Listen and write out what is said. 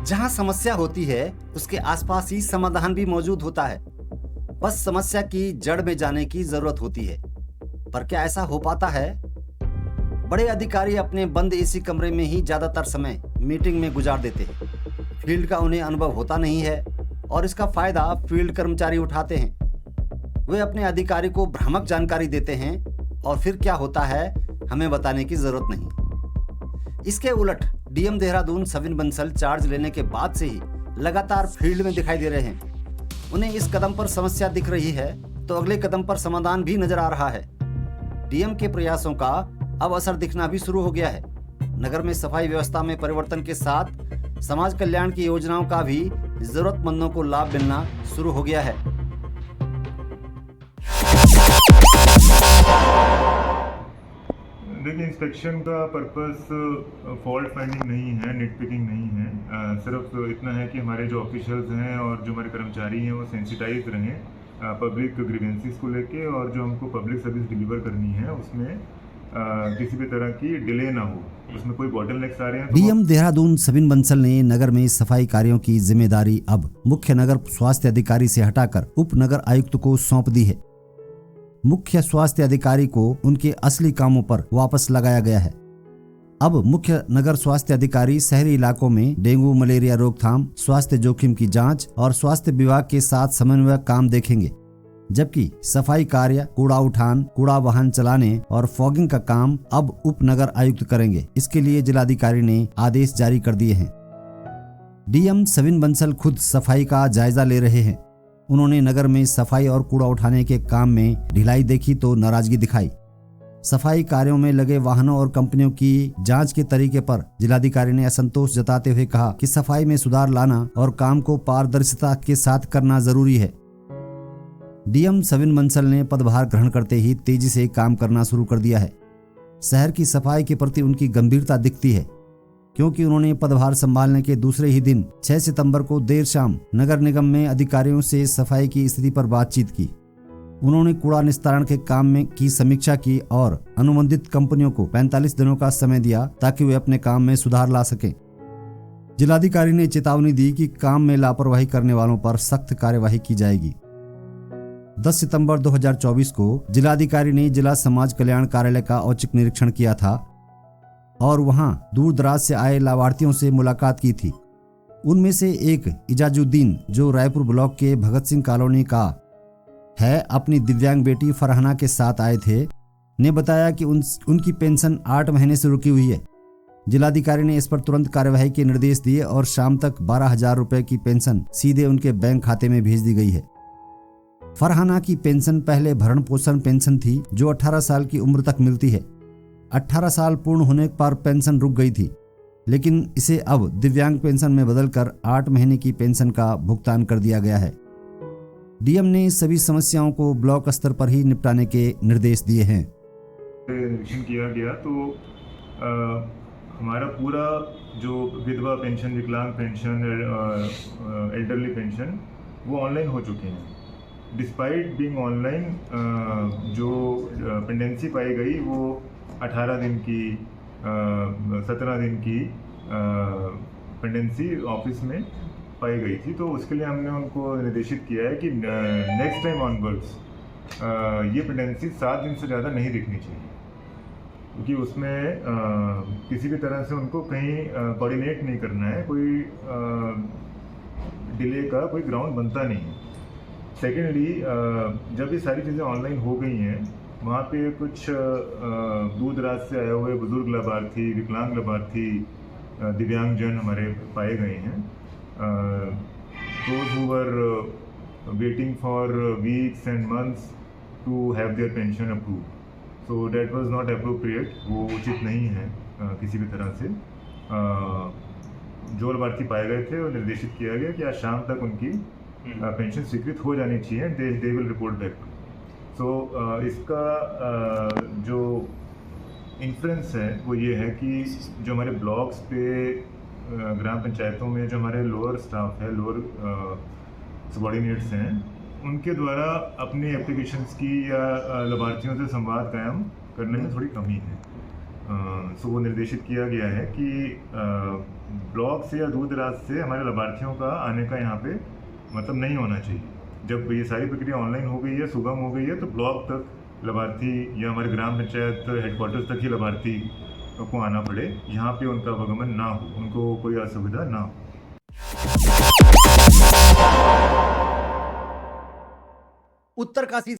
जहाँ समस्या होती है उसके आसपास ही समाधान भी मौजूद होता है। बस समस्या की जड़ में जाने की जरूरत होती है। पर क्या ऐसा हो पाता है? बड़े अधिकारी अपने बंद एसी कमरे में ही ज्यादातर समय मीटिंग में गुजार देते हैं। फील्ड का उन्हें अनुभव होता नहीं है और इसका फायदा फील्ड कर्मचारी उठाते हैं। वे अपने अधिकारी को भ्रामक जानकारी देते हैं और फिर क्या होता है हमें बताने की जरूरत नहीं। इसके उलट डीएम देहरादून सविन बंसल चार्ज लेने के बाद से ही लगातार फील्ड में दिखाई दे रहे हैं। उन्हें इस कदम पर समस्या दिख रही है तो अगले कदम पर समाधान भी नजर आ रहा है। डीएम के प्रयासों का अब असर दिखना भी शुरू हो गया है। नगर में सफाई व्यवस्था में परिवर्तन के साथ समाज कल्याण की योजनाओं का भी जरूरतमंदों को लाभ मिलना शुरू हो गया है। देखिए, इंस्पेक्शन का पर्पस फॉल्ट फाइंडिंग नहीं है, निट पिकिंग नहीं है। सिर्फ इतना है कि हमारे जो ऑफिशियल्स हैं और जो हमारे कर्मचारी हैं वो सेंसिटाइज रहें पब्लिक ग्रीवेंसीज को लेके, और जो हमको पब्लिक सर्विस डिलीवर करनी है उसमें किसी भी तरह की डिले ना हो, उसमें कोई बॉटलनेक्स आ रहे हैं। डीएम देहरादून सविन बंसल ने नगर में सफाई कार्यों की जिम्मेदारी अब मुख्य नगर स्वास्थ्य अधिकारी से हटाकर उप नगर आयुक्त को सौंप दी है। मुख्य स्वास्थ्य अधिकारी को उनके असली कामों पर वापस लगाया गया है। अब मुख्य नगर स्वास्थ्य अधिकारी शहरी इलाकों में डेंगू मलेरिया रोकथाम, स्वास्थ्य जोखिम की जांच और स्वास्थ्य विभाग के साथ समन्वय काम देखेंगे, जबकि सफाई कार्य, कूड़ा उठान, कूड़ा वाहन चलाने और फॉगिंग का काम अब उप नगर आयुक्त करेंगे। इसके लिए जिलाधिकारी ने आदेश जारी कर दिए हैं। डीएम सविन बंसल खुद सफाई का जायजा ले रहे हैं। उन्होंने नगर में सफाई और कूड़ा उठाने के काम में ढिलाई देखी तो नाराजगी दिखाई। सफाई कार्यों में लगे वाहनों और कंपनियों की जांच के तरीके पर जिलाधिकारी ने असंतोष जताते हुए कहा कि सफाई में सुधार लाना और काम को पारदर्शिता के साथ करना जरूरी है। डीएम सविन बंसल ने पदभार ग्रहण करते ही तेजी से काम करना शुरू कर दिया है। शहर की सफाई के प्रति उनकी गंभीरता दिखती है, क्योंकि उन्होंने पदभार संभालने के दूसरे ही दिन 6 सितंबर को देर शाम नगर निगम में अधिकारियों से सफाई की स्थिति पर बातचीत की। उन्होंने कूड़ा निस्तारण के काम में की समीक्षा की और अनुबंधित कंपनियों को 45 दिनों का समय दिया ताकि वे अपने काम में सुधार ला सकें। जिलाधिकारी ने चेतावनी दी कि काम में लापरवाही करने वालों पर सख्त कार्यवाही की जाएगी। 10 सितंबर 2024 को जिलाधिकारी ने जिला समाज कल्याण कार्यालय का औचक निरीक्षण किया था और वहां दूर दराज से आए लाभार्थियों से मुलाकात की थी। उनमें से एक इजाजुद्दीन, जो रायपुर ब्लॉक के भगत सिंह कॉलोनी का है, अपनी दिव्यांग बेटी फरहाना के साथ आए थे, ने बताया कि उनकी पेंशन 8 महीने से रुकी हुई है। जिलाधिकारी ने इस पर तुरंत कार्यवाही के निर्देश दिए और शाम तक 12,000 रुपए की पेंशन सीधे उनके बैंक खाते में भेज दी गई है। फरहाना की पेंशन पहले भरण पोषण पेंशन थी, जो 18 साल की उम्र तक मिलती है। 18 साल पूर्ण होने पर पेंशन रुक गई थी, लेकिन इसे अब दिव्यांग पेंशन में बदलकर 8 महीने की पेंशन का भुगतान कर दिया गया है। डीएम ने सभी समस्याओं को ब्लॉक स्तर पर ही निपटाने के निर्देश दिए हैं। निरीक्षण किया गया तो हमारा पूरा जो विधवा पेंशन, विकलांग पेंशन, एल्डरली पेंशन वो ऑनलाइन हो चुके हैं। डिस्पाइट बीइंग ऑनलाइन, जो पेंडेंसी पाई गई वो 18 दिन की, 17 दिन की पेंडेंसी ऑफिस में पाई गई थी। तो उसके लिए हमने उनको निर्देशित किया है कि नेक्स्ट टाइम ऑनवर्ड्स ये पेंडेंसी 7 दिन से ज़्यादा नहीं दिखनी चाहिए, क्योंकि उसमें किसी भी तरह से उनको कहीं कोऑर्डिनेट नहीं करना है, कोई डिले का कोई ग्राउंड बनता नहीं है। सेकेंडली, जब ये सारी चीज़ें ऑनलाइन हो गई हैं, वहाँ पे कुछ दूर दराज से आए हुए बुजुर्ग लाभार्थी, विकलांग लाभार्थी, दिव्यांगजन हमारे पाए गए हैं। Those who were waiting for weeks and months to have their pension approved. So that was not appropriate. वो उचित नहीं है किसी भी तरह से। जो लाभार्थी पाए गए थे वो निर्देशित किया गया कि आज शाम तक उनकी पेंशन स्वीकृत हो जानी चाहिए। They will report back. So इसका जो इन्फ्लुएंस है वो ये है कि जो हमारे ब्लॉक्स पे ग्राम पंचायतों में जो हमारे लोअर स्टाफ है, लोअर सबॉर्डिनेट्स हैं, उनके द्वारा अपनी एप्लीकेशंस की या लाभार्थियों से संवाद कायम करने में थोड़ी कमी है। सो वो निर्देशित किया गया है कि ब्लॉक से या दूर दराज से हमारे लाभार्थियों का आने का यहाँ पे मतलब नहीं होना चाहिए। जब ये सारी प्रक्रिया ऑनलाइन हो गई है, सुगम हो गई है, तो ब्लॉक तक लाभार्थी या हमारे ग्राम पंचायत हेडक्वार्टर्स तक ही लाभार्थी को आना पड़े, यहाँ पे उनका आवागमन ना हो, उनको कोई असुविधा ना हो। उत्तरकाशी